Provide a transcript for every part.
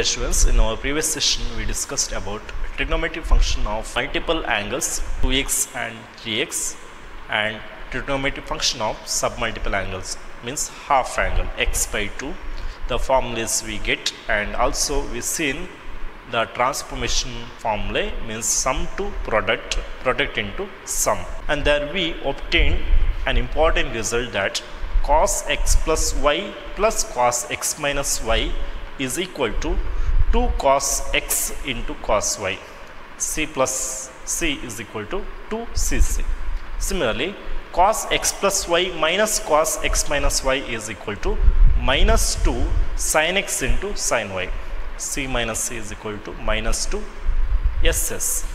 Dear students, in our previous session we discussed about trigonometric function of multiple angles 2x and 3x and trigonometric function of submultiple angles means half angle x by 2, the formulas we get, and also we seen the transformation formula means sum to product into sum, and there we obtained an important result that cos x plus y plus cos x minus y is equal to 2 cos x into cos y. C plus c is equal to 2cc. Similarly, cos x plus y minus cos x minus y is equal to minus 2 sin x into sin y. C minus c is equal to minus 2 ss.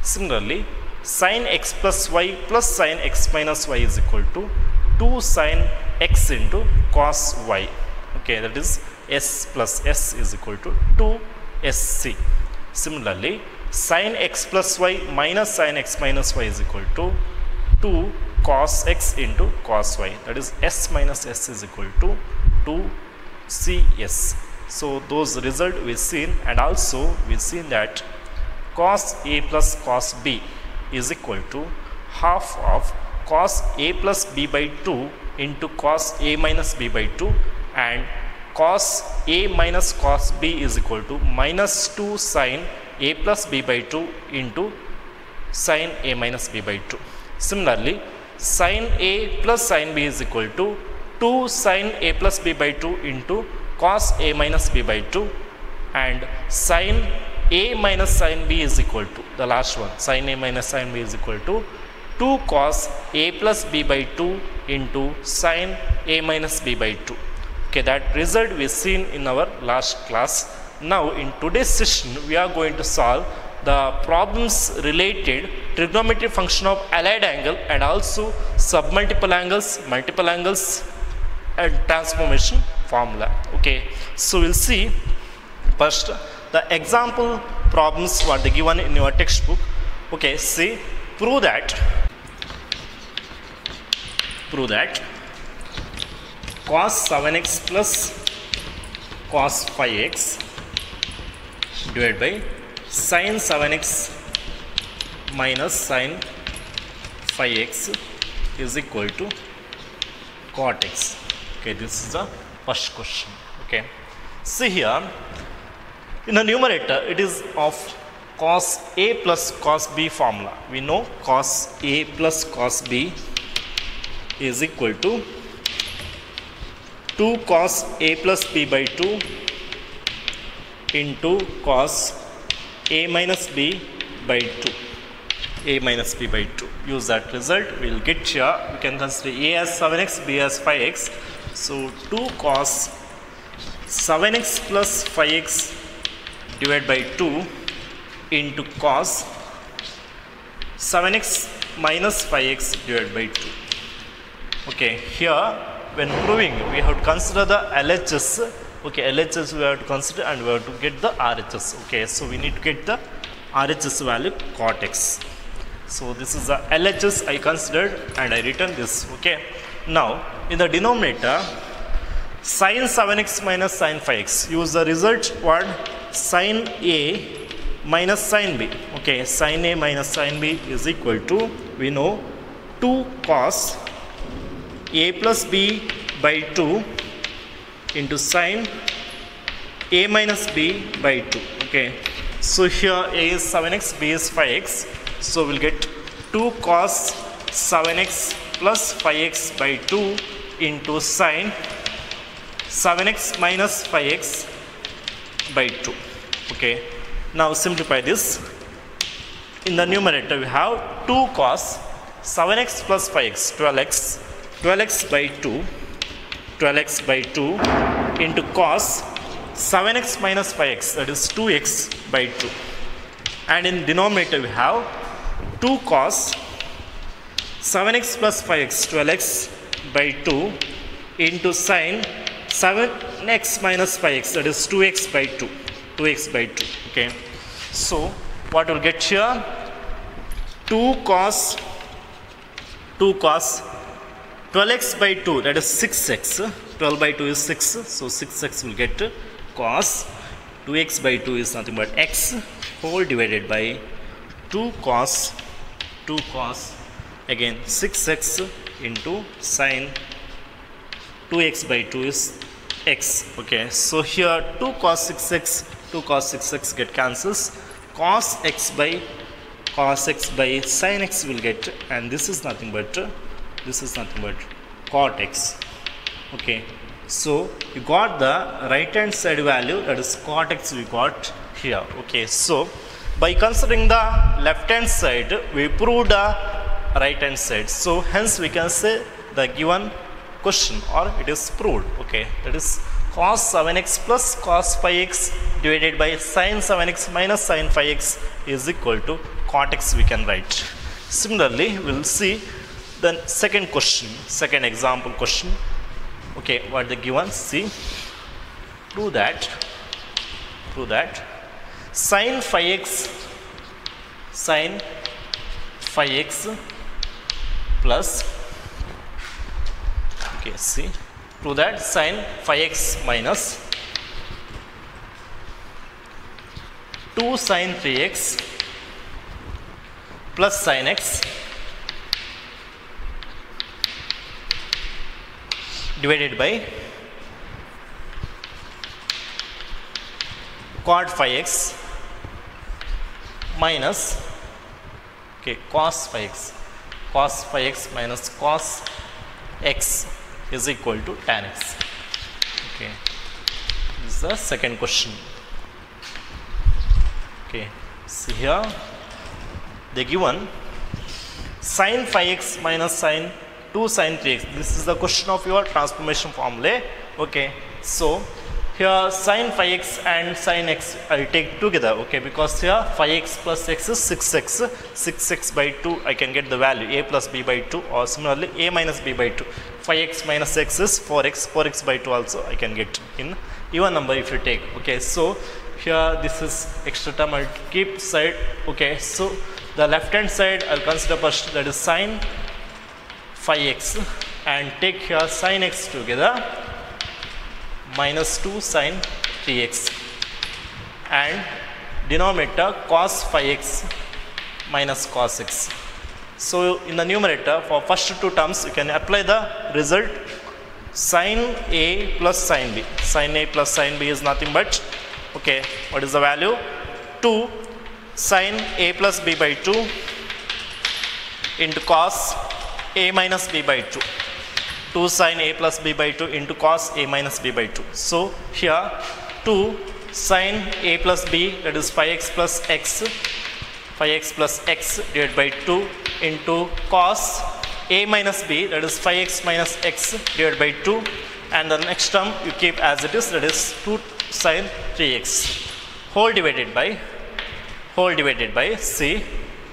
Similarly, sin x plus y plus sin x minus y is equal to 2 sin x into cos y. Okay, that is s plus s is equal to 2 sc. Similarly, sin x plus y minus sin x minus y is equal to 2 cos x into cos y. That is s minus s is equal to 2 cs. So those result we seen, and also we seen that cos a plus cos b is equal to half of cos a plus b by 2 into cos a minus b by 2, and cos a minus cos b is equal to minus 2 sin a plus b by 2 into sin a minus b by 2. Similarly, sin a plus sin b is equal to 2 sin a plus b by 2 into cos a minus b by 2, and sin a minus sin b is equal to the last one, sin a minus sin b is equal to 2 cos a plus b by 2 into sin a minus b by 2. Okay, that result we seen in our last class. Now in today's session we are going to solve the problems related trigonometric function of allied angle and also submultiple angles, multiple angles, and transformation formula. Okay, so we'll see first the example problems what they given in your textbook. Okay, see, prove that cos 7x plus cos 5x divided by sin 7x minus sin 5x is equal to cot x. Okay, this is the first question. Okay, see here in the numerator it is of cos a plus cos b formula. We know cos a plus cos b is equal to 2 cos a plus b by 2 into cos a minus b by 2. A minus b by 2. Use that result. We will get here. We can consider a as 7x, b as 5x. So 2 cos 7x plus 5x divided by 2 into cos 7x minus 5x divided by 2. Okay, here when proving we have to consider the LHS. Okay, LHS we have to consider and we have to get the RHS. Okay, so we need to get the RHS value cot x. So this is the LHS I considered and I written this. Okay, now in the denominator sin 7x minus sin 5x, use the result what, sin a minus sin b. Okay, sin a minus sin b is equal to, we know, 2 cos a plus b by 2 into sin a minus b by 2. Okay, so here a is 7x, b is 5x, so we'll get 2 cos 7x plus 5x by 2 into sin 7x minus 5x by 2. Okay, now simplify this. In the numerator we have 2 cos 7x plus 5x, 12x by 2, 12x by 2 into cos 7x minus 5x, that is 2x by 2, and in denominator we have 2 cos 7x plus 5x, 12x by 2 into sin 7x minus 5x, that is 2x by 2, 2x by 2. Okay, so what we'll get here, 2 cos 12x by 2, that is 6x. 12 by 2 is 6, so 6x will get cos 2x by 2 is nothing but x whole divided by 2 cos again 6x into sine 2x by 2 is x. Okay, so here 2 cos 6x get cancels. Cos x by sin x will get, and this is nothing but cot x. Okay, so you got the right hand side value, that is cot x we got here. Okay, so by considering the left hand side we proved the right hand side, so hence we can say the given question or it is proved. Okay, that is cos 7x plus cos 5x divided by sin 7x minus sin 5x is equal to cot x we can write. Similarly, we will see the second example question. Okay, what the given, see, prove that sin 5x plus, okay, see, prove that sin 5x minus 2 sin 3x plus sin x divided by cot 5x minus, okay, cos 5x minus cos x is equal to tan x. Okay, this is the second question. Okay, see here they given sin 5x minus sin 2 sin 3x. This is the question of your transformation formula. Okay, so here sin 5x and sin x I will take together. Okay, because here 5x plus x is 6x by 2 I can get the value a plus b by 2, or similarly a minus b by 2. 5x minus x is 4x by 2 also I can get in even number if you take. Okay, so here this is extra term, I will keep side. Okay, so the left hand side I will consider first, that is sin 5x, and take here sin x together minus 2 sin 3x, and denominator cos 5x minus cos x. So in the numerator for first two terms you can apply the result sin a plus sin b. Sin a plus sin b is nothing but, okay, what is the value, 2 sin a plus b by 2 into cos a minus b by 2. 2 sin a plus b by 2 into cos a minus b by 2. So here 2 sin a plus b, that is 5x plus x divided by 2 into cos a minus b, that is 5x minus x divided by 2, and the next term you keep as it is, that is 2 sin 3x whole divided by c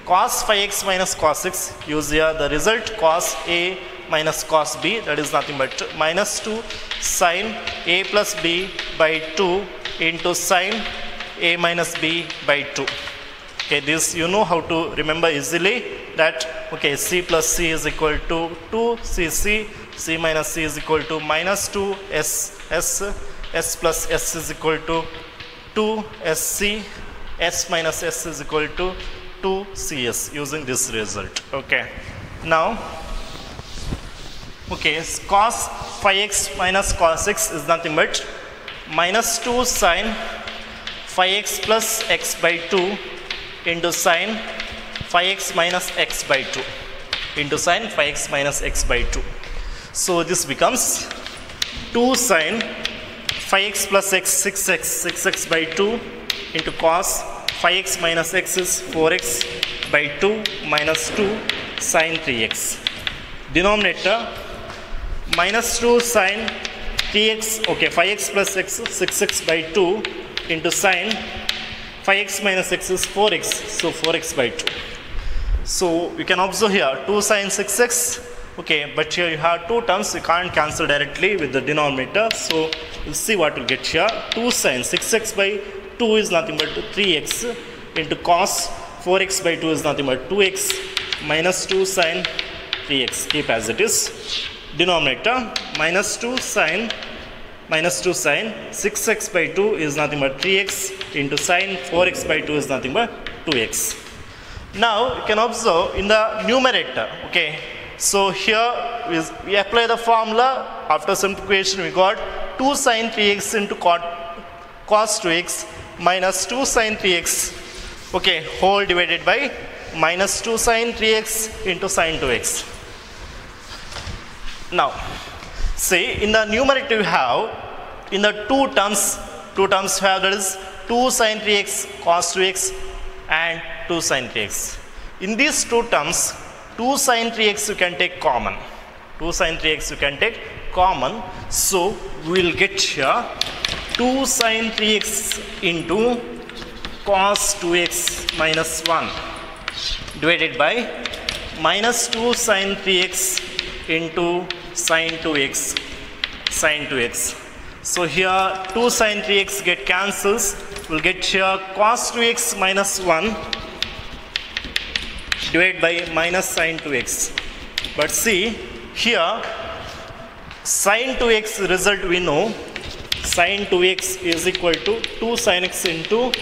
cos 5x minus cos x. Use here the result cos a minus cos b, that is nothing but minus 2 sin a plus b by 2 into sin a minus b by 2. Okay, this you know how to remember easily, that okay, c plus c is equal to 2cc, c minus c is equal to minus 2s, s plus s is equal to 2sc, s minus s is equal to 2cs, using this result. Okay, now okay, cos 5x minus cos x is nothing but minus 2 sin 5x plus x by 2 into sin 5x minus x by 2 into sin 5x minus x by 2. So this becomes 2 sin 5x plus x, 6x by 2 into cos 5x minus x is 4x by 2 minus 2 sin 3x. Denominator minus 2 sin 3x, okay, 5x plus x, 6x by 2 into sin 5x minus x is 4x, so 4x by 2. So you can observe here 2 sin 6x, okay, but here you have two terms, you can't cancel directly with the denominator. So we'll see what we'll get here. 2 sin 6x by 2 is nothing but 3x into cos 4x by 2 is nothing but 2x minus 2 sin 3x. Keep as it is. Denominator minus 2 sin minus 2 sine 6x by 2 is nothing but 3x into sine 4x by 2 is nothing but 2x. Now you can observe in the numerator, okay, so here we apply the formula. After simplification we got 2 sine 3x into cos 2x minus 2 sine 3x, okay, whole divided by minus 2 sine 3x into sine 2x. Now see, in the numerator we have, in the two terms we have, that is 2 sine 3x cos 2x and 2 sine 3x. In these two terms, 2 sine 3x you can take common. 2 sine 3x you can take common. So we will get here 2 sine 3x into cos 2x minus 1 divided by minus 2 sine 3x into sine 2x. So here 2 sine 3x get cancels. We'll get here cos 2x minus 1 divided by minus sine 2x. But see here, sine 2x result we know, sine 2x is equal to 2 sine x into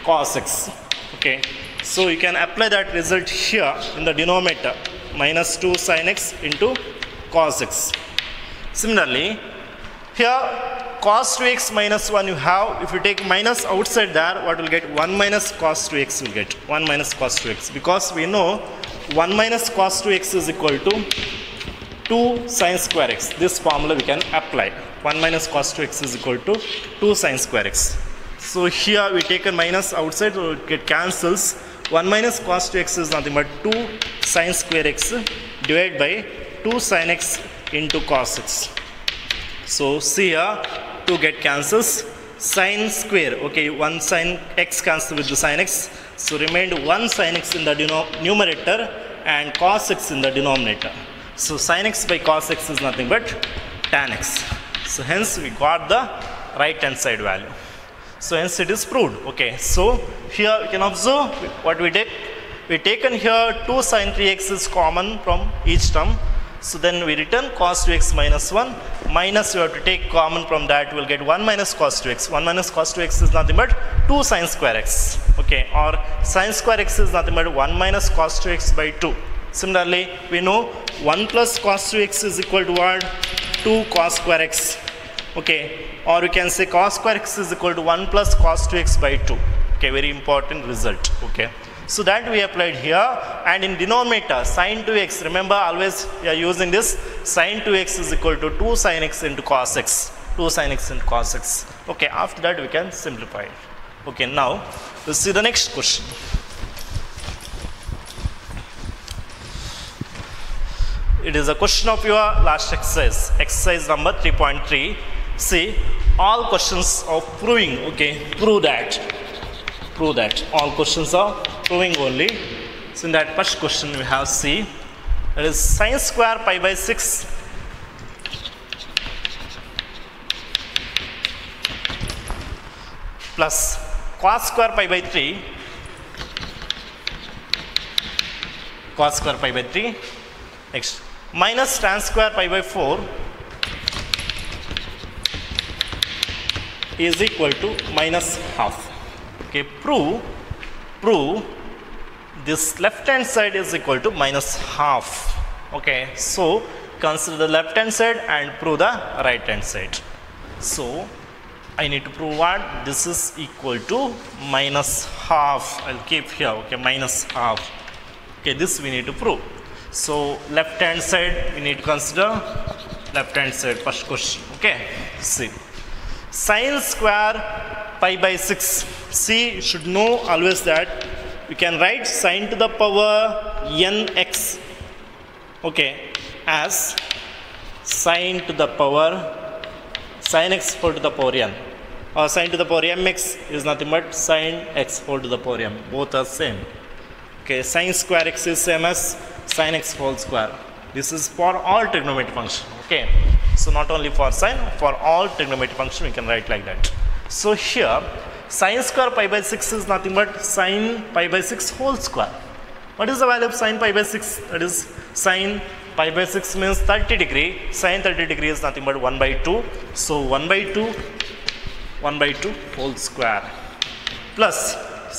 cos x. Okay, so you can apply that result here in the denominator, minus 2 sine x into cos x. Similarly, here cos 2x minus 1 you have, if you take minus outside there, what will get? 1 minus cos 2x will get, 1 minus cos 2x, because we know 1 minus cos 2x is equal to 2 sine square x. This formula we can apply. 1 minus cos 2x is equal to 2 sine square x. So here we take a minus outside, so it get cancels. 1 minus cos 2x is nothing but 2 sine square x divided by 2 sine x into cos x. So see here, 2 get cancels, sine square, okay, 1 sine x cancel with the sine x, so remained 1 sine x in the numerator and cos x in the denominator. So sine x by cos x is nothing but tan x. So hence we got the right hand side value. So hence it is proved. Okay, so here you can observe what we did. We taken here 2 sine 3x is common from each term. So then we return cos 2x minus 1, minus we have to take common from that, we will get 1 minus cos 2x. 1 minus cos 2x is nothing but 2 sine square x. Okay, or sine square x is nothing but 1 minus cos 2x by 2. Similarly, we know 1 plus cos 2x is equal to what? 2 cos square x. Okay, or we can say cos square x is equal to 1 plus cos 2x by 2. Okay, very important result. Okay. So that we applied here, and in denominator sine 2x, remember always we are using this, sine 2x is equal to 2 sine x into cos x, 2 sine x into cos x. Okay, after that we can simplify it. Okay, now let's see the next question. It is a question of your last exercise, exercise number 3.3. See, all questions of proving, okay, prove that all questions are proving only. So in that first question we have C, that is sine square pi by 6 plus cos square pi by 3, cos square pi by 3, next minus tan square pi by 4 is equal to minus half. Okay, prove this left hand side is equal to minus half. Okay, so consider the left hand side and prove the right hand side. So I need to prove what? This is equal to minus half. I'll keep here, okay, minus half. Okay, this we need to prove. So left hand side we need to consider left hand side, first question. Okay, see, sine square pi by 6. See, you should know always that we can write sine to the power nx, okay, as sine to the power sine x whole to the power n, or sine to the power mx is nothing but sine x whole to the power m. Both are same. Okay, sine square x is same as sine x whole square. This is for all trigonometric function. Okay, so not only for sine, for all trigonometric function we can write like that. So here sine square pi by 6 is nothing but sine pi by 6 whole square. What is the value of sine pi by 6? That is sine pi by 6 means 30 degree, sin 30 degree is nothing but 1 by 2. So 1 by 2 whole square plus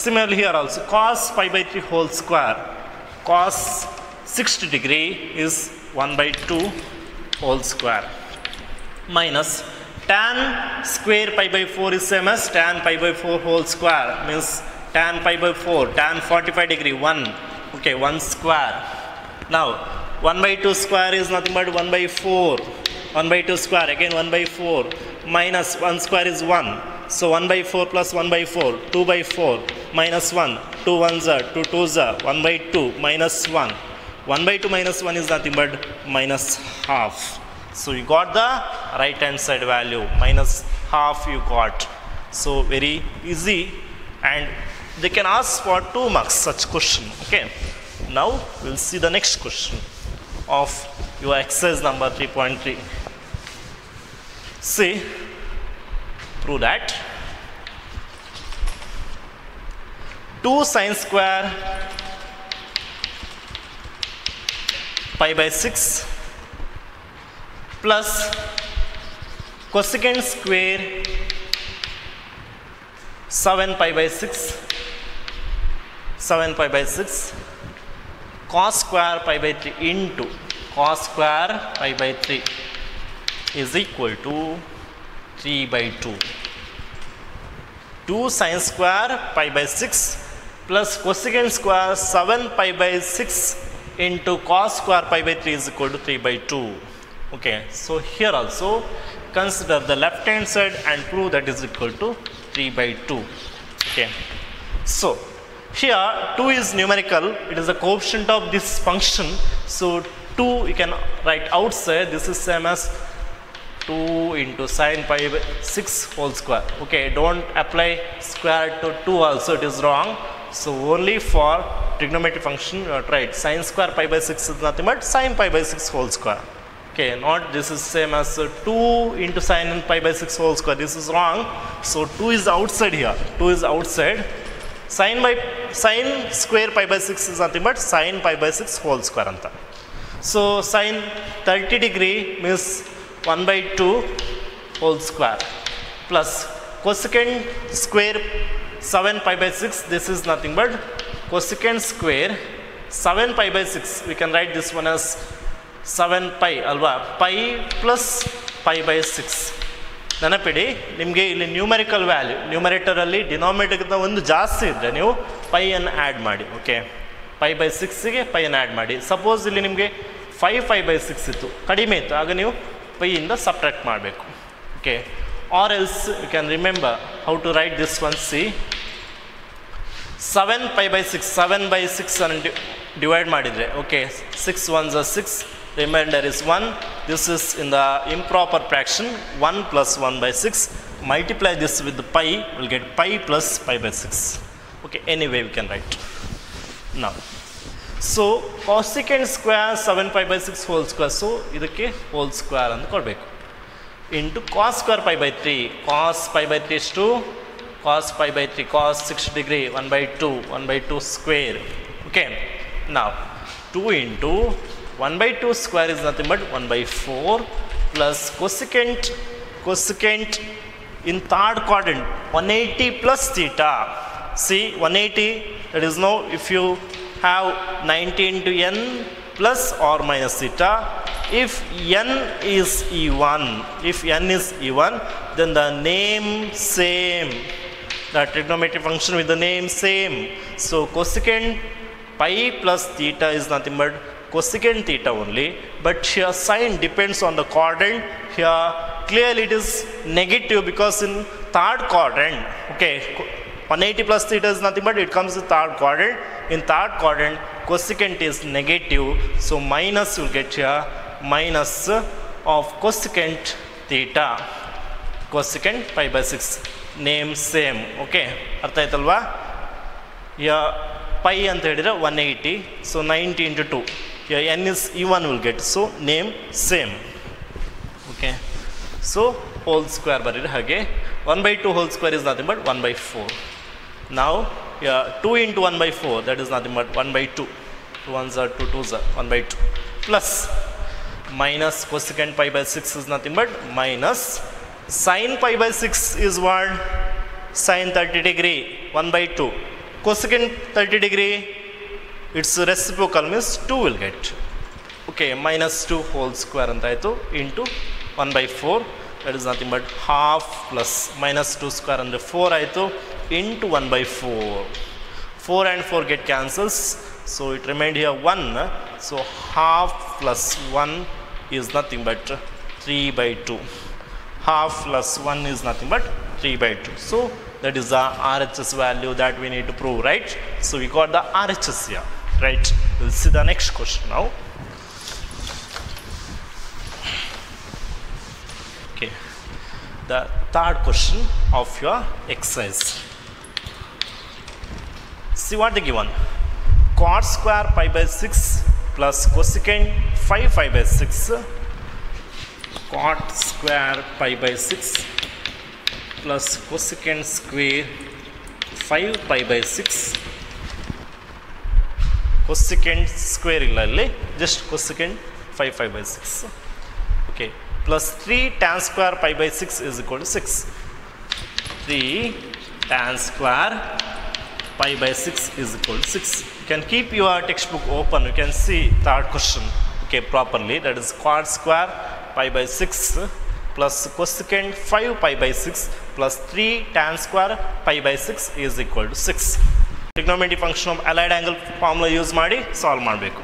similarly here also cos pi by 3 whole square, cos 60 degree is 1 by 2 whole square minus tan square pi by 4 is same as tan pi by 4 whole square means tan pi by 4, tan 45 degree 1, okay, 1 square. Now 1 by 2 square is nothing but 1 by 4, 1 by 2 square again 1 by 4 minus 1 square is 1. So 1 by 4 plus 1 by 4, 2 by 4 minus 1, 2 1s are 2 2s are 1 by 2 minus 1. 1 by 2 minus 1 is nothing but minus half. So you got the right hand side value, minus half you got. So very easy, and they can ask for 2 marks such question. Okay, now we'll see the next question of your exercise number 3.3. See, prove that 2 sin square pi by 6 plus cosecant square 7 pi by 6 cos square pi by 3 into cos square pi by 3 is equal to 3 by 2. 2 sin square pi by 6 plus cosecant square 7 pi by 6 into cos square pi by 3 is equal to 3 by 2. Okay, so here also consider the left hand side and prove that is equal to 3 by 2. Okay, so here 2 is numerical, it is the coefficient of this function. So 2 you can write outside, this is same as 2 into sin pi by 6 whole square. Okay, don't apply square to 2 also, it is wrong. So only for trigonometric function you have tried sin square pi by 6 is nothing but sin pi by 6 whole square. Okay, not this is same as 2 into sin pi by 6 whole square, this is wrong. So 2 is outside here, 2 is outside. Sin square pi by 6 is nothing but sin pi by 6 whole square anta. So sin 30 degree means 1 by 2 whole square plus cosecant square 7 pi by 6, this is nothing but cosecant square 7 pi by 6, we can write this one as 7 pi alva, pi plus pi by 6. ನೆನಪಿಡಿ, ನಿಮಗೆ ಇಲ್ಲಿ numerical value ನ್ಯೂಮರೇಟರಲ್ಲಿ ಡಿನಾಮಿನೇಟರ್ಗಿಂತ ಒಂದು ಜಾಸ್ತಿ ಇದ್ದರೆ ನೀವು ಪೈಯನ್ನು add ಮಾಡಿ. Okay, pi by 6ಗೆ ಪೈಯನ್ನು add ಮಾಡಿ. Suppose ಇಲ್ಲಿ ನಿಮಗೆ 5 pi by 6 ಇತ್ತು, ಕಡಿಮೆ ಇತ್ತು, ಆಗ ನೀವು ಪೈಯಿಂದ ಸಬ್ಟ್ರಾಕ್ಟ್ ಮಾಡಬೇಕು. Okay, or else you can remember how to write this one. C 7 pi by 6, 7 by 6 ಅನ್ನು ಡಿವೈಡ್ ಮಾಡಿದರೆ, okay, 6 1s are 6, remainder is 1. This is in the improper fraction, 1 plus 1 by 6. Multiply this with the pi, we'll get pi plus pi by 6. Okay, anyway we can write. Now, so cosecant square 7 pi by 6 whole square, so idakke whole square anta kodbeku, into cos square pi by 3, cos pi by 3 is 2, cos pi by 3, cos 60 degree 1 by 2, 1 by 2 square. Okay, now 2 into 1 by 2 square is nothing but 1 by 4 plus cosecant in third quadrant 180 plus theta. See 180, that is now if you have 90 into n plus or minus theta. If n is even, then the name same, the trigonometric function with the name same. So cosecant pi plus theta is nothing but cosecant theta only, but here sign depends on the quadrant. Here clearly it is negative because in third quadrant, okay, 180 plus theta is nothing but it comes to third quadrant. In third quadrant cosecant is negative, so minus will get here, minus of cosecant theta, cosecant pi by 6, name same. Okay, ಅರ್ಥ ಆಯ್ತಲ್ವಾ? here pi ಅಂತ ಹೇಳಿದ್ರೆ 180, so 90 into 2. Here n is even will get, so name same. Okay, so whole square ಬರೀರಿ ಹಾಗೆ. 1 by 2 whole square is nothing but 1 by 4. Now here 2 into 1 by 4, that is nothing but 1 by 2. 2 1s are 2 2s are 1 by 2 plus minus cosecant pi by 6 is nothing but minus sin pi by 6 is what? Sin 30 degree 1 by 2. Cosecant 30 degree, its reciprocal means 2 will get. Okay, minus 2 whole square into 1 by 4, that is nothing but half plus minus 2 square and 4 into 1 by 4. 4 and 4 get cancels, so it remained here 1. So half plus 1 is nothing but 3 by 2. Half plus 1 is nothing but 3 by 2. So that is the RHS value that we need to prove, right? So we got the RHS here, right? We'll see the next question now. Okay, the third question of your exercise. See what they given. Cot square pi by 6 plus cosecant 5 pi by 6. Cot square pi by 6 plus cosecant square 5 pi by 6. Cosecant square illalli, just cosecant 5 pi by 6. Okay, plus 3 tan square pi by 6 is equal to 6. 3 tan square pi by 6 is equal to 6. You can keep your textbook open, you can see third question, okay, properly. That is cot square pi by 6 plus cosecant 5 pi by 6 plus 3 tan square pi by 6 is equal to 6. Trigonometry function of allied angle formula use ಮಾಡಿ solve ಮಾಡಬೇಕು.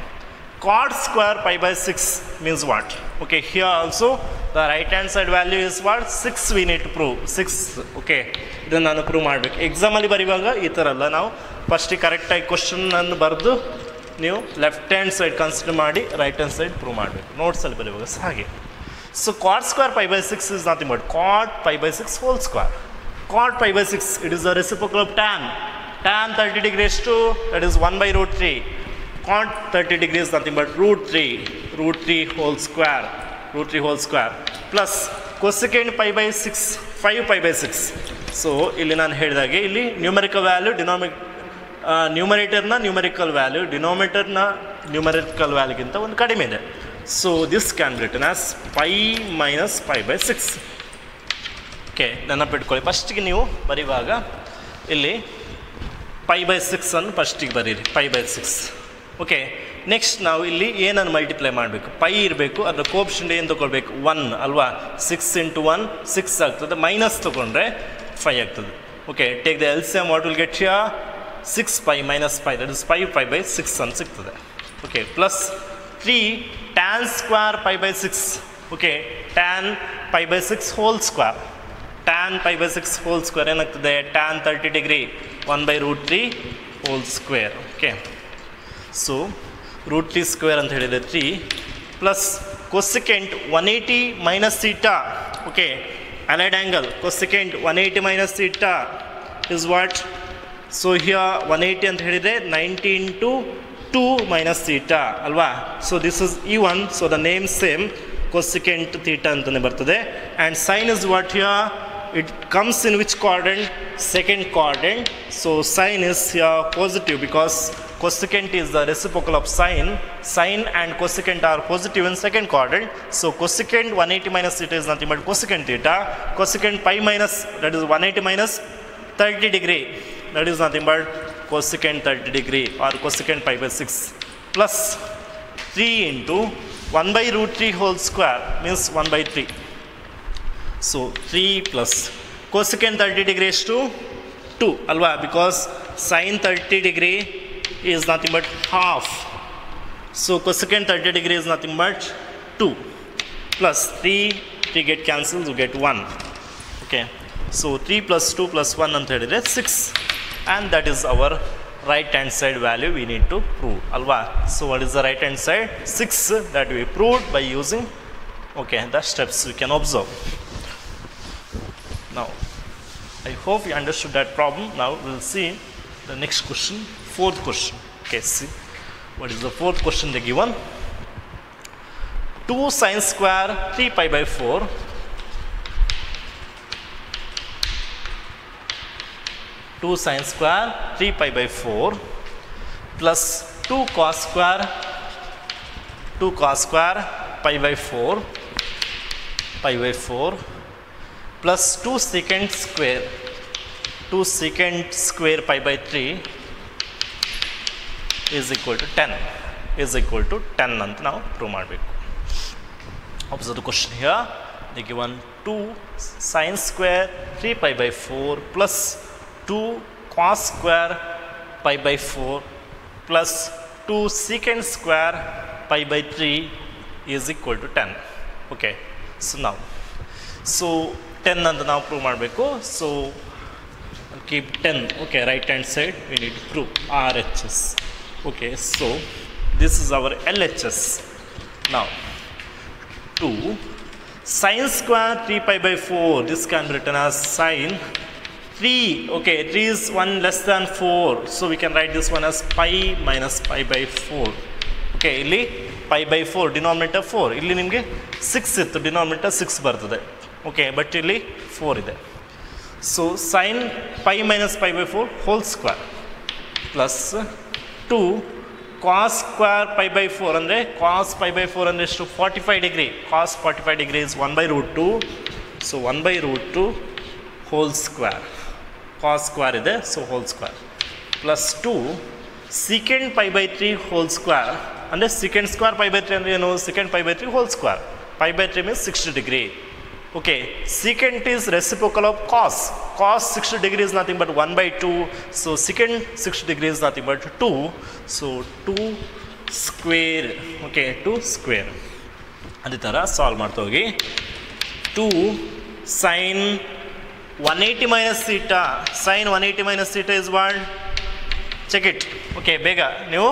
Cot square pi by 6 means what? Okay, here also the right hand side value is what? 6 we need to prove. 6, okay, ಇದನ್ನು ನಾನು prove ಮಾಡಬೇಕು. ಎಕ್ಸಾಮಲ್ಲಿ ಬರೆಯುವಾಗ ಈ ಥರ ಅಲ್ಲ, ನಾವು ಫಸ್ಟಿಗೆ ಕರೆಕ್ಟಾಗಿ ಕ್ವಶನನ್ನು ಬರೆದು ನೀವು ಲೆಫ್ಟ್ ಹ್ಯಾಂಡ್ ಸೈಡ್ ಕನ್ಸಿಡರ್ ಮಾಡಿ ರೈಟ್ ಹ್ಯಾಂಡ್ ಸೈಡ್ ಪ್ರೂವ್ ಮಾಡಬೇಕು. ನೋಟ್ಸಲ್ಲಿ ಬರೆಯುವಾಗ ಹಾಗೆ. So cot square pi by 6 is nothing but cot pi by 6 whole square. Cot pi by 6, it is the reciprocal of tan. Tan 30 degrees to, that is 1 by root 3. Cot 30 degrees is nothing but root 3 whole square, root 3 whole square plus cosecant pi by 6, 5 pi by 6. So ಇಲ್ಲಿ ನಾನು ಹೇಳಿದಾಗೆ ಇಲ್ಲಿ numerical value ನ್ಯೂಮರೇಟರ್ನ numerical value ಡಿನೋಮಿನೇಟರ್ನ numerical ವ್ಯಾಲ್ಯೂಗಿಂತ ಒಂದು ಕಡಿಮೆ ಇದೆ. So this can be written as pi minus pi by 6. Okay, ನೆನಪಿಟ್ಕೊಳ್ಳಿ. ಫಸ್ಟಿಗೆ ನೀವು ಬರೆಯುವಾಗ ಇಲ್ಲಿ pi by 6 ಅನ್ನು ಫಸ್ಟಿಗೆ ಬರೀರಿ, pi by 6. ಓಕೆ, ನೆಕ್ಸ್ಟ್ ನಾವು ಇಲ್ಲಿ ಏನನ್ನು ಮಲ್ಟಿಪ್ಲೈ ಮಾಡಬೇಕು? ಪೈ ಇರಬೇಕು, ಅದರ ಕೋಪ್ಷನ್ ಏನು ತೊಗೊಳ್ಬೇಕು? 1 ಅಲ್ವಾ? 6 into 1 6 ಆಗ್ತದೆ, ಮೈನಸ್ ತೊಗೊಂಡ್ರೆ 5 ಆಗ್ತದೆ. Okay, take the LCM, what will get here? 6 pi minus pi, that is 5 pi by 6 ಅಂತ ಸಿಗ್ತದೆ. Okay, plus 3 tan square pi by 6. Okay, tan pi by 6 whole square. Tan pi by 6 whole square ಏನಾಗ್ತದೆ? tan 30 degree 1 by root 3 whole square. Okay, so root 3 square ಅಂತ ಹೇಳಿದ್ರೆ 3 plus cosecant 180 minus theta. Okay, allied angle cosecant 180 minus theta is what? So here 180 ಅಂತ ಹೇಳಿದ್ರೆ 90 into 2 minus theta alva. So this is E1, so the name same, cosecant theta antane bartade. And sin is what here? It comes in which quadrant? Second quadrant. So sin is here positive because cosecant is the reciprocal of sin. Sin and cosecant are positive in second quadrant. So cosecant 180 minus theta is nothing but cosecant theta. Cosecant pi minus, that is 180 minus 30 degree, that is nothing but cosecant 30 degree or cosecant pi by 6 plus 3 into 1 by root 3 whole square means 1 by 3. So 3 plus cosecant 30 degrees to 2 alva, because sin 30 degree is nothing but half. So cosecant 30 degree is nothing but 2 plus 3 get cancelled, you get 1. Okay, so 3 plus 2 plus 1 ಅಂತ ಹೇಳಿದ್ರೆ 6. And that is our right hand side value we need to prove alva. So what is the right hand side? 6 that we proved by using, okay, the steps we can observe. Now I hope you understood that problem. Now we'll see the next question, fourth question. Okay, see what is the fourth question they given. 2 sin square 3 pi by 4 2 sin square 3 pi by 4 plus 2 cos square pi by 4 plus 2 secant square pi by 3 is equal to 10 ಅಂತ ನಾವು prove ಮಾಡಬೇಕು. Observe the question here. They given 2 sin square 3 pi by 4 plus 2 cos square pi by 4 plus 2 secant square pi by 3 is equal to 10. Okay, so 10 ಅಂತ ನಾವು prove ಮಾಡಬೇಕು. So keep 10. Okay, right hand side we need to prove RHS. Okay, so this is our LHS. Now 2 sin square 3 pi by 4, this can be written as sin 3. Okay, 3 is 1 less than 4, so we can write this one as pi minus pi by 4. Okay, ಇಲ್ಲಿ pi by 4 denominator 4, ಇಲ್ಲಿ ನಿಮಗೆ 6 ಇತ್ತು, denominator 6 ಬರ್ತದೆ. Okay, but ಇಲ್ಲಿ 4 ಇದೆ. So sin pi minus pi by 4 whole square plus 2 cos square pi by 4 ಅಂದರೆ cos pi by 4 ಅಂದರೆ ಎಷ್ಟು 45 degree. Cos 45 degree is 1 by root 2. So 1 by root 2 whole square. Cos square ಇದೆ, so whole square plus 2 secant pi by 3 whole square ಅಂದರೆ secant square pi by 3 ಅಂದರೆ ಏನು secant pi by 3 whole square. Pi by 3 means 60 degree. Okay, secant is reciprocal of cos. Cos 60 degree is nothing but 1 by 2. So secant 60 degree is nothing but 2. So 2 square. Okay, 2 square. ಅದೇ ಥರ solve ಮಾಡ್ತಾ ಹೋಗಿ 2 sin 180 minus theta. Sin 180 minus theta is what? Check it. Okay, ಬೇಗ ನೀವು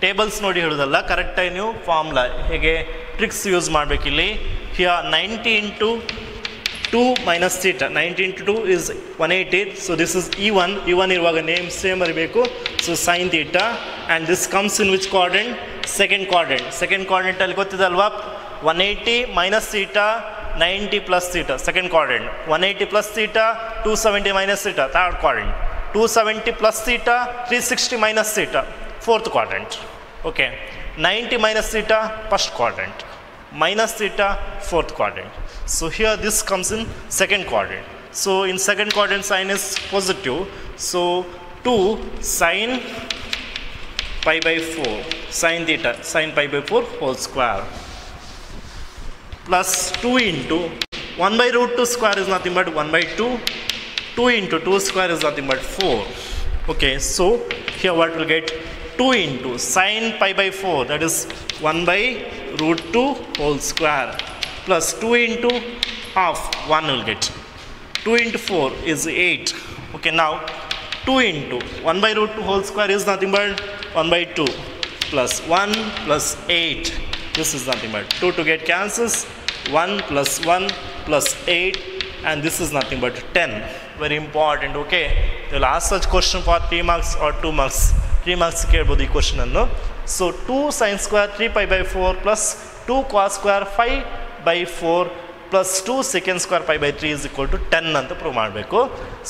tables ನೋಡಿ ಹೇಳೋದಲ್ಲ, ಕರೆಕ್ಟಾಗಿ ನೀವು ಫಾರ್ಮುಲಾ ಹೇಗೆ tricks use ಮಾಡಬೇಕಿಲ್ಲಿ. Here 90 into 2 minus theta. 90 into 2 is 180. So this is E1. E1 ಇರುವಾಗ ನೇಮ್ ಸೇಮ್ ಬರಬೇಕು. So sin theta, and this comes in which quadrant? Second quadrant. Second quadrant ಅಲ್ಲಿ ಗೊತ್ತಿದಲ್ವಾ 180 minus theta 90 plus theta. Second quadrant. 180 plus theta 270 minus theta. Third quadrant. 270 plus theta 360 minus theta. Fourth quadrant. Okay. 90 minus theta first quadrant. Minus theta fourth quadrant. So here this comes in second quadrant. So in second quadrant sign is positive. So 2 sin pi by 4 sin theta sin pi by 4 whole square plus 2 into 1 by root 2 square is nothing but 1 by 2. 2 into 2 square is nothing but 4. Okay, so here what we'll get 2 into sin pi by 4, that is 1 by root 2 whole square plus 2 into half, 1 will get. 2 into 4 is 8. Okay, now 2 into 1 by root 2 whole square is nothing but 1 by 2 plus 1 plus 8. This is nothing but 2 to get cancels, 1 plus 1 plus 8, and this is nothing but 10. Very important. Okay, they will ask such question for 3 marks or 2 marks. 3 marks ಕೇಳಬಹುದು ಈ question ಅನ್ನು. So 2 sin square 3 pi by 4 plus 2 cos square 5 by 4 plus 2 secant square pi by 3 is equal to 10 ಅಂತ prove ಮಾಡಬೇಕು.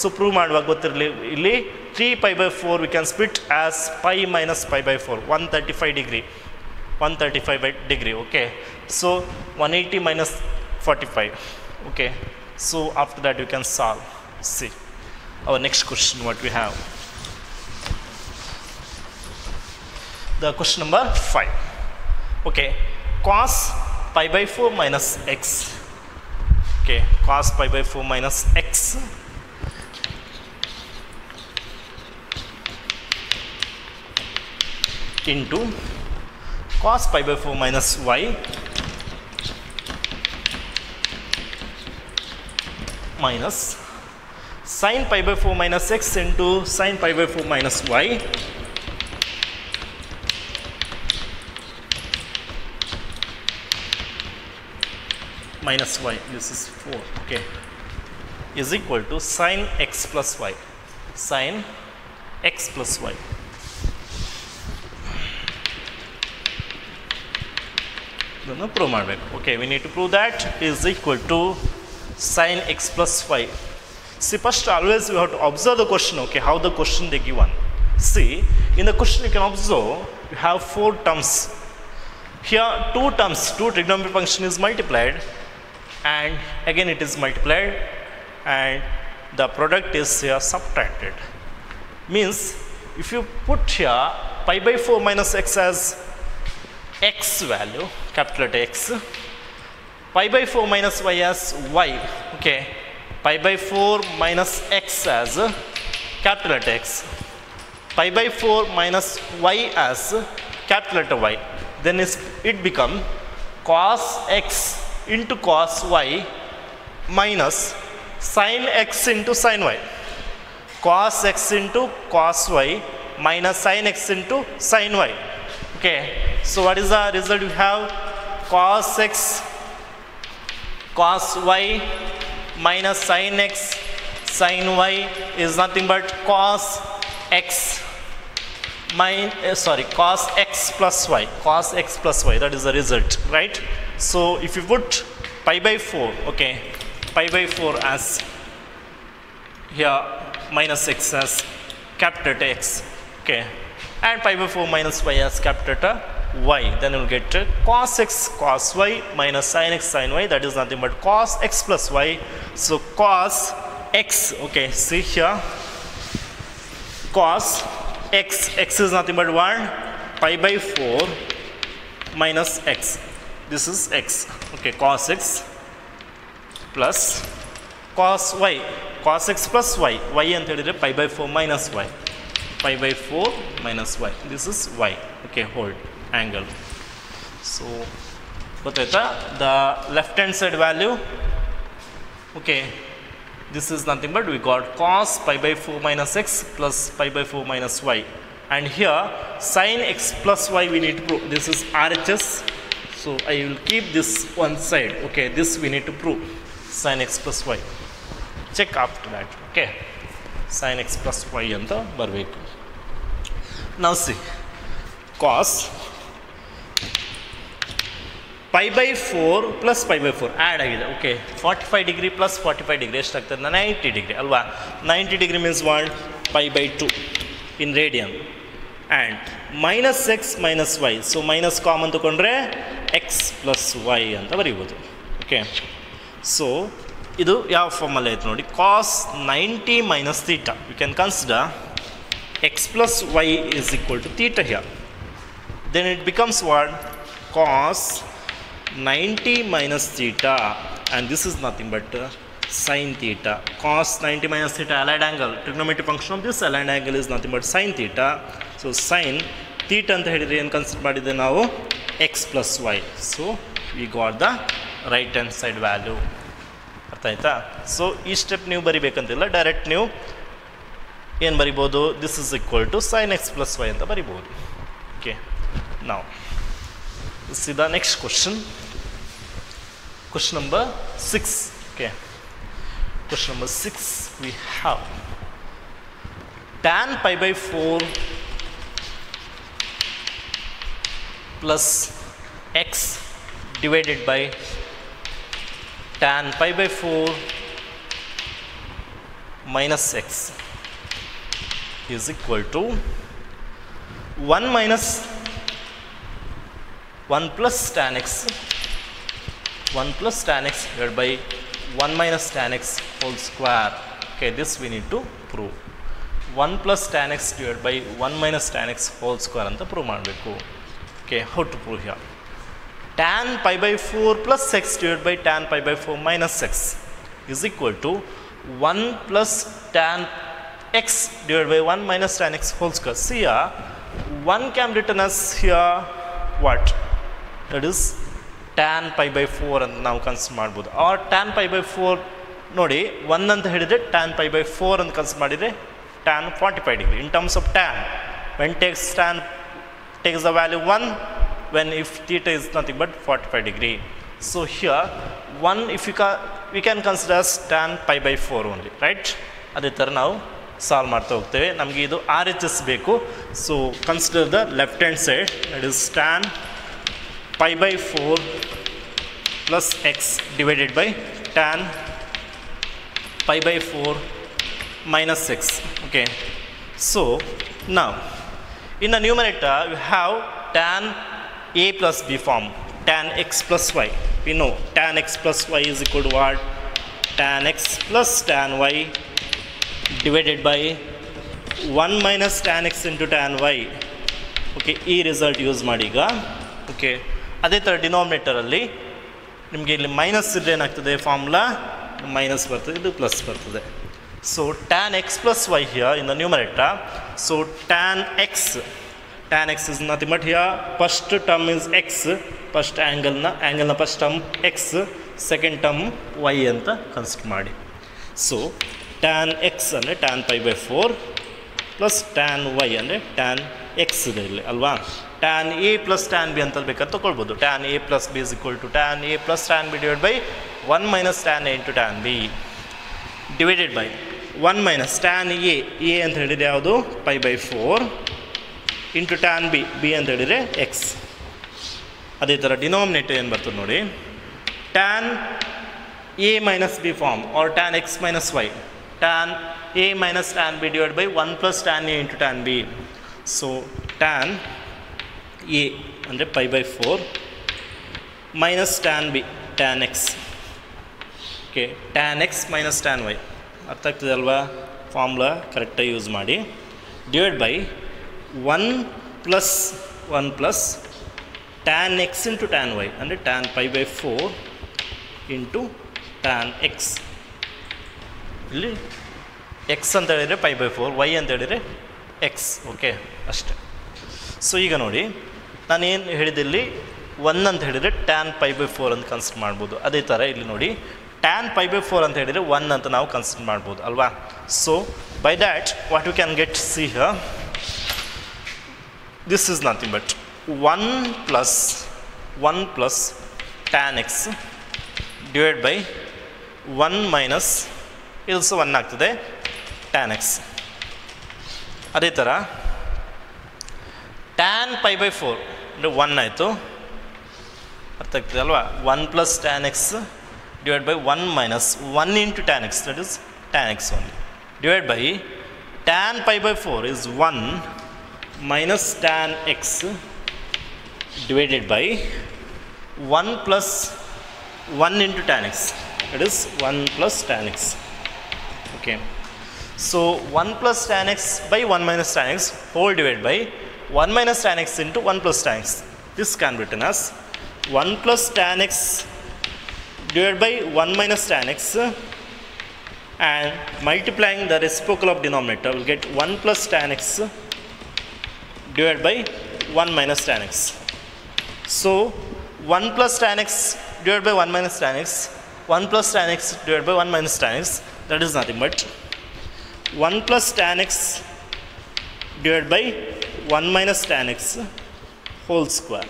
So prove ಮಾಡುವಾಗ ಗೊತ್ತಿರಲಿ ಇಲ್ಲಿ 3 pi by 4 we can split as pi minus pi by 4, 135 degree. 135 degree. Okay, so 180 minus 45. Okay, so after that you can solve. See our next question what we have. The question number 5. Okay, cos pi by 4 minus x. Okay, cos pi by 4 minus x into cos pi by 4 minus y minus sin pi by 4 minus x into sin pi by 4 minus y minus y, this is 4, okay, is equal to sin x plus y. Sin x plus y. Then prove ಮಾಡಬೇಕು. Okay, we need to prove that is equal to sin x plus y. See, first always we have to observe the question. Okay, how the question they given. See, in the question you can observe you have 4 terms. Here two terms, two trigonometric function is multiplied, and again it is multiplied, and the product is here subtracted. Means if you put here pi by 4 minus x as x value, capital letter X, pi by 4 minus y as y, okay, pi by 4 minus x as capital letter X, pi by 4 minus y as capital letter Y, then it become cos x into cos y minus sin x into sin y. Cos x into cos y minus sin x into sin y. Okay, so what is the result? We have cos x cos y minus sin x sin y is nothing but cos x cos x plus y, cos x plus y, that is the result, right? So if you put pi by 4, okay, pi by 4 as here minus x as capital letter X, okay, and pi by 4 minus y as capital letter Y, then you will get cos x cos y minus sin x sin y, that is nothing but cos x plus y. So cos x, okay, see here, cos x is nothing but 1 pi by 4 minus x, this is x, okay, cos x plus cos y, cos x plus y, y and pi by 4 minus y, pi by 4 minus y, this is y, okay, hold angle. So the left hand side value, okay, this is nothing but we got cos pi by 4 minus x plus pi by 4 minus y, and here sin x plus y we need to prove. This is RHS, so I will keep this one side, okay, this we need to prove, sin x plus y. Check after that, okay, sin x plus y anta barbeku. Now see, cos pi by 4 plus pi by 4 add agide, okay, 45 degree plus 45 degree ಎಷ್ಟಾಗ್ತದೆ 90 degree ಅಲ್ವಾ, 90 degree means what, pi by 2 in radian, and minus x minus y, so minus common ತಗೊಂಡ್ರೆ x plus y ಅಂತ ಬರೀಬೋದು, okay. So ಇದು ಯಾವ ಫಾರ್ಮಲ್ಲಿ ಐತೆ ನೋಡಿ, cos 90 minus theta, you can consider x plus y is equal to theta here, then it becomes what, cos 90 minus theta, and this is nothing but sin theta. Cos 90 minus theta allied angle, trigonometric function of this allied angle is nothing but sin theta. So sin theta anta ಹೇಳಿದ್ರೆ ಏನು consider ಮಾಡಿದೆ ನಾವು, x plus y, so we got the right hand side value. ಅರ್ಥ ಆಯ್ತಾ? So ಈ step ನೀವು ಬರಿಬೇಕಂತಿಲ್ಲ, direct ನೀವು ಏನು ಬರಿಬೋದು, this is equal to sin x plus y ಅಂತ ಬರಿಬೋದು. ಓಕೆ, ನಾವು see the next question, question number 6, okay, question number 6 we have tan pi by 4 plus x divided by tan pi by 4 minus x is equal to 1 minus 1 plus tan x, 1 plus tan x divided by 1 minus tan x whole square. Okay, this we need to prove. 1 plus tan x divided by 1 minus tan x whole square anta prove ಮಾಡಬೇಕು. Okay, how to prove here? Tan pi by 4 plus x divided by tan pi by 4 minus x is equal to 1 plus tan x divided by 1 minus tan x whole square. See here, 1 can be written as here what? That is tan pi by 4 ಅಂತ ನಾವು consider ಮಾಡ್ಬೋದು. R tan pi by 4 ನೋಡಿ 1 ಅಂತ ಹೇಳಿದರೆ tan pi by 4 ಅಂತ consider ಮಾಡಿದರೆ tan 45 degree. In terms of tan, when tan takes the value 1, when if theta is nothing but 45 degree. So here 1 if we can consider as tan pi by 4 only, right? ಅದೇ ಥರ ನಾವು solve ಮಾಡ್ತಾ ಹೋಗ್ತೇವೆ. ನಮಗೆ ಇದು RHS ಬೇಕು. So consider the left hand side, that is tan pi by 4 plus x divided by tan pi by 4 minus x. Okay, so now in the numerator we have tan a plus b form, tan x plus y. We know tan x plus y is equal to what? Tan x plus tan y divided by 1 minus tan x into tan y. Okay, ಈ result use ಮಾಡಿ ಈಗ. Okay, ಅದೇ ಥರ ಡಿನಾಮಿನೇಟರಲ್ಲಿ ನಿಮಗೆ ಇಲ್ಲಿ minus ಇದ್ರೆ ಏನಾಗ್ತದೆ, formula minus ಬರ್ತದೆ, ಇದು ಪ್ಲಸ್ ಬರ್ತದೆ. So tan X plus Y here in the numerator. So tan X is nothing but here first term is X, first ಆ್ಯಂಗಲ್ನ first term X, second term Y ಅಂತ consider ಮಾಡಿ. So tan X ಅಂದರೆ tan pi by 4 plus tan Y ಅಂದರೆ tan X ಇದೆ ಇಲ್ಲಿ ಅಲ್ವಾ. Tan A plus tan B ಅಂತ ಬೇಕಾದ್ರೆ ತೊಗೊಳ್ಬೋದು. Tan A plus B is equal to tan A plus tan B divide by 1 minus tan A into tan B divided by 1 minus tan A ಅಂತ ಹೇಳಿದರೆ ಯಾವುದು, pi by 4 into tan B ಅಂತ ಹೇಳಿದರೆ X. ಅದೇ ಥರ denominator ಏನು ಬರ್ತದೆ ನೋಡಿ, tan A minus B form or tan X minus Y, tan A minus tan B divide by 1 plus tan A into tan B. So tan A ಅಂದರೆ pi by 4 minus tan B tan X. Okay, tan X minus tan Y ಅರ್ಥ ಆಗ್ತದೆ ಅಲ್ವಾ. Formula ಕರೆಕ್ಟಾಗಿ use ಮಾಡಿ. Divide by 1 plus tan X into tan Y ಅಂದರೆ tan pi by 4 into tan X. ಇಲ್ಲಿ X ಅಂತ ಹೇಳಿದರೆ ಪೈ ಬೈ 4, ವೈ ಅಂತ ಹೇಳಿದರೆ ಎಕ್ಸ್. ಓಕೆ, ಅಷ್ಟೇ. ಸೊ ಈಗ ನೋಡಿ ನಾನೇನು ಹೇಳಿದಲ್ಲಿ 1 ಅಂತ ಹೇಳಿದರೆ ಟ್ಯಾನ್ ಪೈ ಬೈ 4 ಅಂತ ಕನ್ಸಿಡರ್ ಮಾಡ್ಬೋದು. ಅದೇ ಥರ ಇಲ್ಲಿ ನೋಡಿ ಟ್ಯಾನ್ ಪೈ ಬೈ 4 ಅಂತ ಹೇಳಿದರೆ 1 ಅಂತ ನಾವು ಕನ್ಸಿಡರ್ ಮಾಡ್ಬೋದು ಅಲ್ವಾ. So by that what you can get see here, this is nothing but 1 plus tan x divide by 1 minus ಇದು ಸಹ 1 ಆಗ್ತದೆ ಟ್ಯಾನ್ ಎಕ್ಸ್. ಅದೇ ಥರ ಟ್ಯಾನ್ ಪೈ ಬೈ 4 ಅಂದರೆ 1 ಆಯಿತು, ಅರ್ಥ ಆಗ್ತದೆ ಅಲ್ವಾ. 1 plus tan x divide by 1 minus 1 into tan x, that is tan x only, divide by tan pi by 4 is 1 minus tan x divided by 1 plus 1 into tan x, that is 1 plus tan x. Okay, so 1 plus tan x by 1 minus tan x whole divided by 1 minus tan x into 1 plus tan x. This can be written as 1 plus tan x divided by 1 minus tan x, and multiplying the reciprocal of denominator will get 1 plus tan x divided by 1 minus tan x. So 1 plus tan x divided by 1 minus tan x, 1 plus tan x divided by 1 minus tan x, that is nothing but 1 plus tan x divided by 1 minus tan x whole square.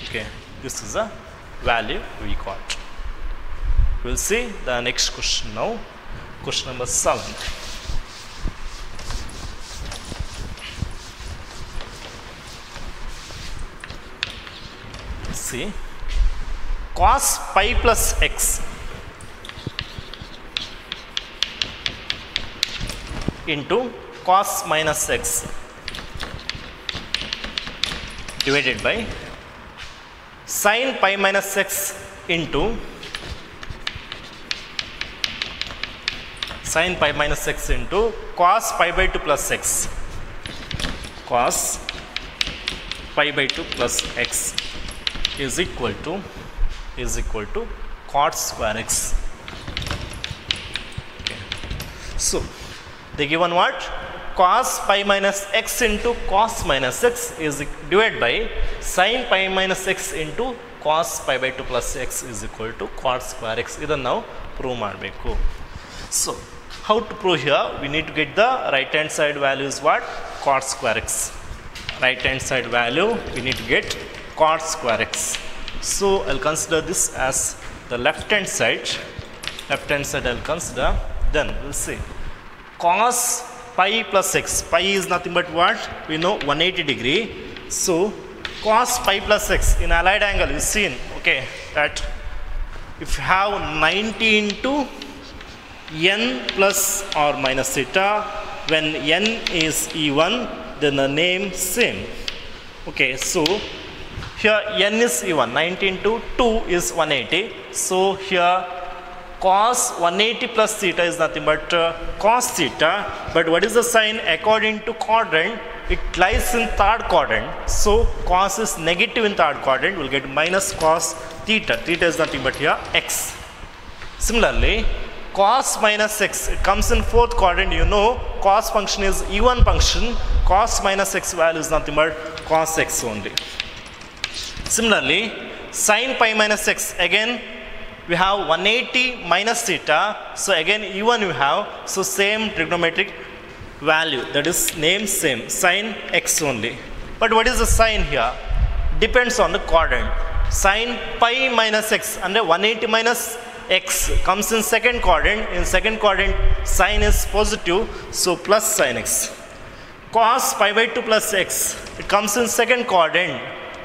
Okay, this is a value we got. We'll see the next question now. Question number 7. See, cos pi plus x into cos minus x divided by sin pi minus x into sin pi minus x into cos pi by 2 plus x, cos pi by 2 plus x is equal to cot square x. Okay. So they given what? Cos pi minus x into cos minus x is divided by sin pi minus x into cos pi by 2 plus x is equal to cot square x. Idannu ನಾವು prove ಮಾಡಬೇಕು. So how to prove here? We need to get the right hand side value is what? Cot square x. Right hand side value we need to get cot square x. So I'll consider this as the left hand side. Left hand side I'll consider. Then we'll see. Cos pi plus x. Pi is nothing but what? We know 180 degree. So cos pi plus x in allied angle is seen. Okay, that if you have 90 into n plus or minus theta, when n is even, then the name same. Okay, so here n is even 90 into 2 is 180. So here cos 180 plus theta is nothing but cos theta. But what is the sign according to quadrant? It lies in third quadrant. So cos is negative in third quadrant. We'll get minus cos theta. Theta is nothing but here x. Similarly, cos minus x, it comes in fourth quadrant. You know cos function is even function. Cos minus x value is nothing but cos x only. Similarly, sin pi minus x, again we have 180 minus theta. So again even we have, so same trigonometric value, that is name same, sin x only. But what is the sign here? Depends on the quadrant. Sin pi minus x under 180 minus x comes in second quadrant. In second quadrant sin is positive, so plus sin x. Cos pi by 2 plus x, it comes in second quadrant.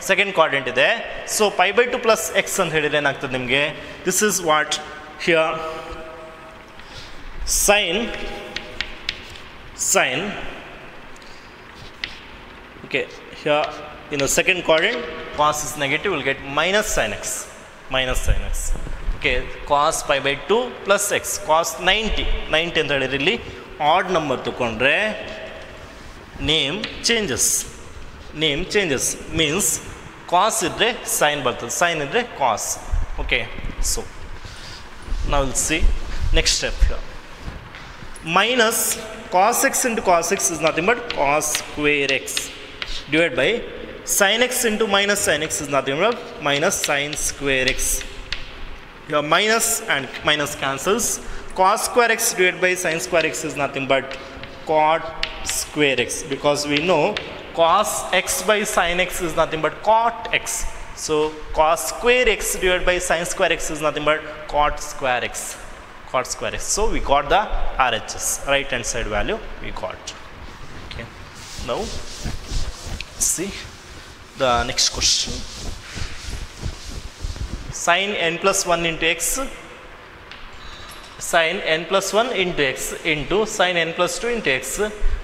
Second quadrant ಇದೆ. So pi by 2 plus x ಅಂತ ಹೇಳಿದ್ರೆ ಏನಾಗ್ತದೆ ನಿಮಗೆ? This is what here sin okay, here in the second quadrant cos is negative, we'll get minus sin x. Okay, cos pi by 2 plus x, cos 90 ಅಂತ ಹೇಳಿದ್ರೆ ಇಲ್ಲಿ odd number ತಗೊಂಡ್ರೆ name changes means cos idre sin bartade, sin idre cos. Okay, so now we'll see next step here. Minus cos x into cos x is nothing but cos square x divided by sin x into minus sin x is nothing but minus sin square x. Your minus and minus cancels. Cos square x divided by sin square x is nothing but cot square x, because we know cos x by sin x is nothing but cot x. So cos square x divided by sin square x is nothing but cot square x. So we got the RHS, right hand side value we got. Okay, now see the next question. Sin n plus 1 into x, sin n plus 1 into x into sin n plus 2 into x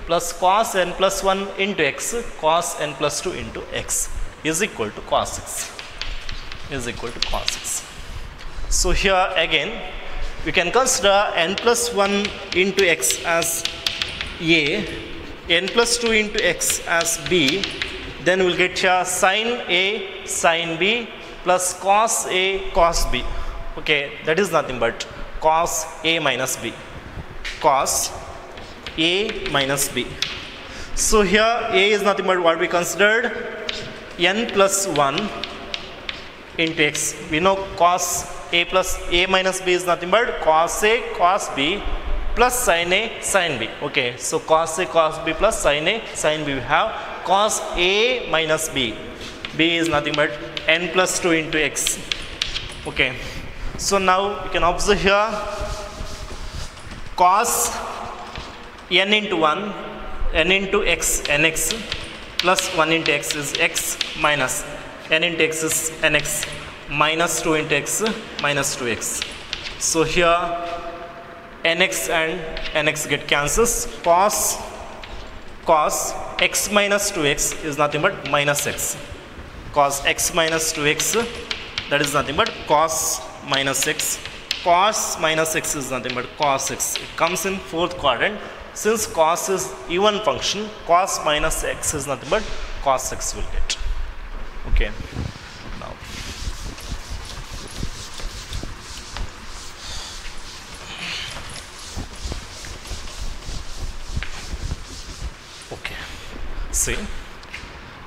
plus cos n plus 1 into x cos n plus 2 into x is equal to cos x. So here again we can consider n plus 1 into x as a, n plus 2 into x as b. Then we'll get here sin a sin b plus cos a cos b. Okay, that is nothing but cos a minus b. So here a is nothing but what we considered n plus 1 into x. We know cos a plus a minus b is nothing but cos a cos b plus sin a sin b. Okay, so cos a cos b plus sin a sin b, we have cos a minus b. B is nothing but n plus 2 into x. Okay, so now we can observe here cos n into 1, n into x, nx plus 1 into x is x minus n into x is nx minus 2 into x minus 2x. So here nx and nx get cancels. Cos x minus 2x is nothing but minus x. Cos x minus 2x, that is nothing but cos minus x. Cos minus x is nothing but cos x. It comes in fourth quadrant. Since cos is even function, cos minus x is nothing but cos x will get. Okay, now okay, see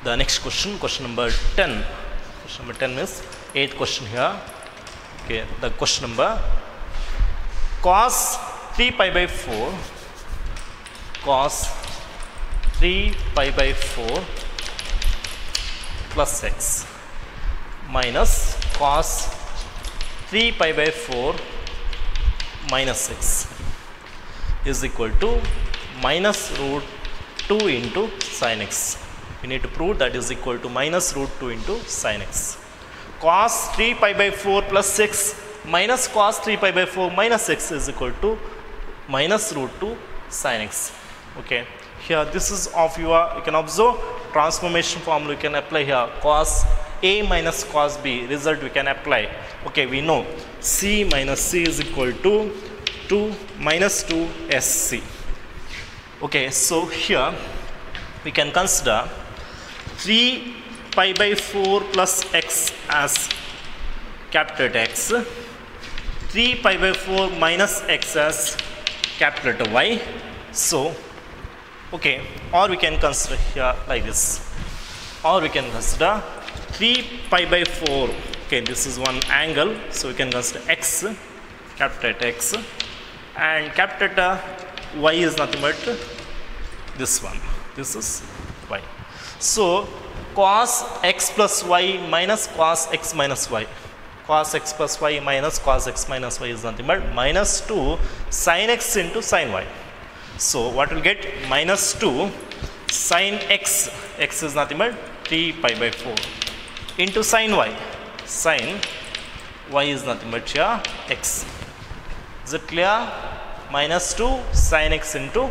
the next question, question number 10. Question number 10 is 8th question here. Okay, the question number cos 3 pi by 4 plus x minus cos 3 pi by 4 minus x is equal to minus root 2 into sin x. We need to prove that is equal to minus root 2 into sin x. Cos 3 pi by 4 plus x minus cos 3 pi by 4 minus x is equal to minus root 2 sin x. Okay, here this is of your, you can observe transformation formula you can apply here, cos A minus cos B, result we can apply. Okay, we know C minus C is equal to 2 minus 2 SC. Okay, so here we can consider 3 pi by 4 plus x as capital X, 3 pi by 4 minus x as capital Y. So, okay, or we can consider here like this, or we can consider 3 pi by 4. Okay, this is one angle, so we can consider x, capital X, and capital Y is nothing but this one. This is Y. So, cos x plus y minus cos x minus y. Cos x plus y minus cos x minus y is nothing but minus 2 sin x into sin y. So, what will get? Minus 2 sin x, x is nothing but 3 pi by 4 into sin y. Sin y is nothing but here x. Is it clear? Minus 2 sin x into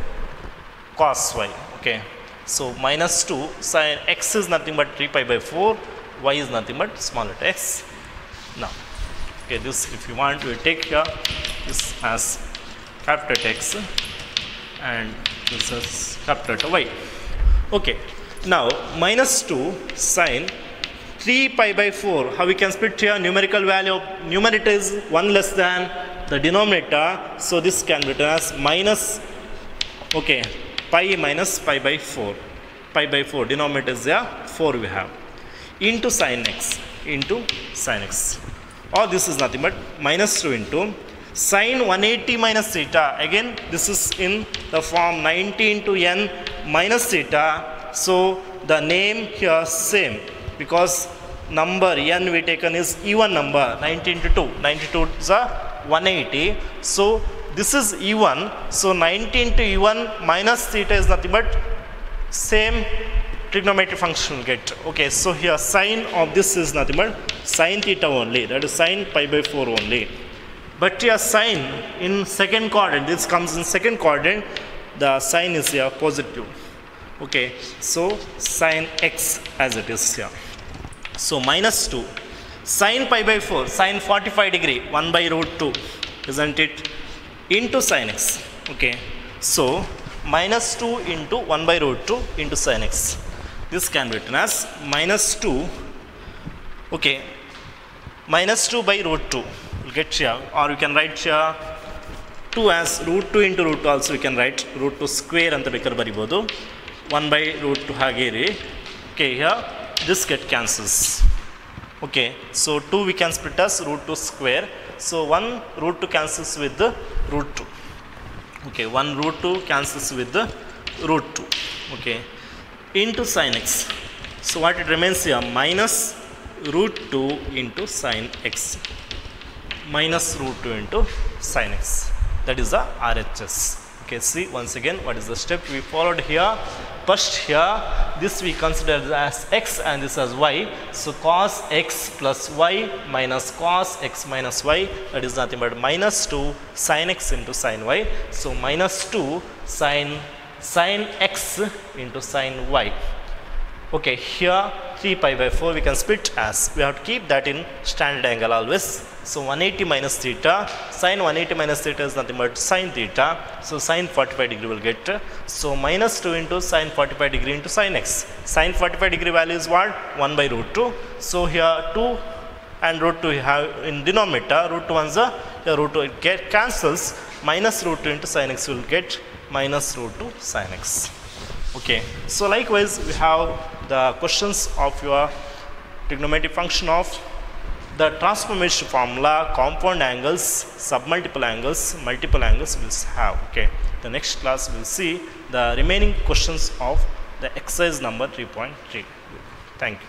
cos y. Okay. So, minus 2 sin x is nothing but 3 pi by 4, y is nothing but small letter x. Now, okay, this if you want to take here this as capital X and this is capital Y. Okay, now minus 2 sin 3 pi by 4, how we can split here? Numerical value of numerator is 1 less than the denominator, so this can be written as minus, okay, pi minus pi by 4. Pi by 4, denominator is there, 4 we have, into sin x, into sin x. Or this is nothing but minus 2 into sin 180 minus theta. Again, this is in the form 90 into n minus theta. So, the name here same, because number n we taken is even number, 90 into 2. 92 is a 180. So, this is even. So, 90 into even minus theta is nothing but same trigonometric function will get. Okay, so here sine of this is nothing but sine theta only, that is sine pi by 4 only. But here sine in second quadrant, this comes in second quadrant, the sine is here positive. Okay, so sine x as it is here. So minus 2 sine pi by 4, sine 45 degree, 1 by root 2, isn't it, into sine x. Okay, so minus 2 into 1 by root 2 into sine x. This can be written as minus 2, okay, minus 2 by root 2 will get here, or you can write here 2 as root 2 into root 2 also we can write, root 2 square anta bekare baribodu, 1 by root 2 hageri. Okay, here this get cancels. Okay, so 2 we can split as root 2 square. So 1 root 2 cancels with the root 2. Okay, 1 root 2 cancels with the root 2. Okay, into sin x. So what it remains here? Minus root 2 into sin x. Minus root 2 into sin x. That is the RHS. Okay, see once again what is the step we followed here. First here, this we consider as x and this as y. So cos x plus y minus cos x minus y, that is nothing but minus 2 sin x into sin y. So minus 2 sin x into sin y. Okay, here 3 pi by 4 we can split as, we have to keep that in standard angle always. So 180 minus theta, sin 180 minus theta is nothing but sin theta. So sin 45 degree will get. So minus 2 into sin 45 degree into sin x. Sin 45 degree value is what? 1 by root 2. So here 2 and root 2 you have in denominator, root 2 once the root 2 it get cancels, minus root 2 into sin x will get minus root 2 sin x. Okay, so likewise we have the questions of your trigonometric function of the transformation formula, compound angles, submultiple angles, multiple angles we will have. Okay, the next class we will see the remaining questions of the exercise number 3.3. Thank you.